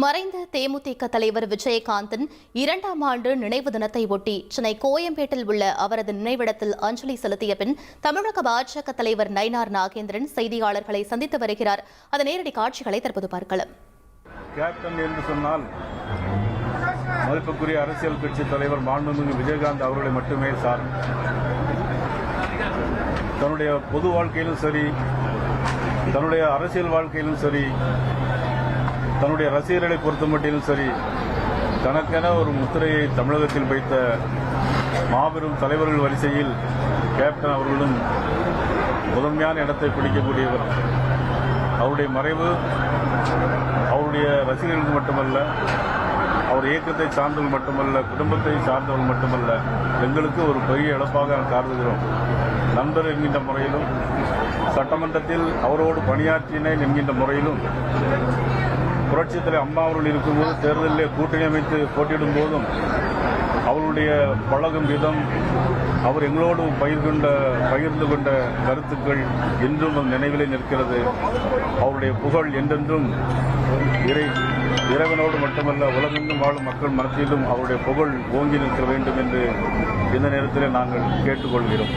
மறைந்த தேமுதிக தலைவர் விஜயகாந்தின் 2ஆம் ஆண்டு நினைவு தினத்தை ஒட்டி சென்னை கோயம்பேட்டில் உள்ள அவரது நினைவிடத்தில் அஞ்சலி செலுத்திய பின் தமிழக பாஜக தலைவர் நயினார் நாகேந்திரன் செய்தியாளர்களை சந்தித்து வருகிறார். அதன் நேரடி காட்சிகளை தற்போது பார்க்கலாம். கேப்டன் என்று சொன்னால் மதிப்புக்குரிய அரசியல் கட்சி தலைவர் மாண்புமிகு விஜயகாந்த் அவர்களை மட்டுமே சார். தன்னுடைய பொது வாழ்க்கையிலும் சரி, தன்னுடைய அரசியல் வாழ்க்கையிலும் சரி, தன்னுடைய ரசிகர்களை பொறுத்தமட்டிலும் சரி, தனக்கென ஒரு முத்திரையை தமிழகத்தில் வைத்த மாபெரும் தலைவர்கள் வரிசையில் கேப்டன் அவர்களும் முதன்மையான இடத்தை பிடிக்கக்கூடியவர். அவருடைய மறைவு அவருடைய ரசிகர்களுக்கு மட்டுமல்ல, அவர் இயக்கத்தை சார்ந்தவர்கள் மட்டுமல்ல, குடும்பத்தை சார்ந்தவர்கள் மட்டுமல்ல, எங்களுக்கு ஒரு பெரிய இழப்பாக கருதுகிறோம். நண்பர் என்கின்ற முறையிலும், சட்டமன்றத்தில் அவரோடு பணியாற்றினேன் என்கின்ற முறையிலும், புரட்சித் தலைவர் அம்மா அவர்கள் இருக்கும்போது தேர்தலிலே கூட்டணி அமைத்து போட்டியிடும் போதும் அவருடைய பழகும் விதம், அவர் எங்களோடு பகிர்ந்து கொண்ட கருத்துக்கள் என்றும் நினைவிலே நிற்கிறது. அவருடைய புகழ் என்றென்றும் இறைவனோடு மட்டுமல்ல, உலகெங்கும் வாழும் மக்கள் மனத்திலும் அவருடைய புகழ் ஓங்கி நிற்க வேண்டும் என்று இந்த நேரத்தில் நாங்கள் கேட்டுக்கொள்கிறோம்.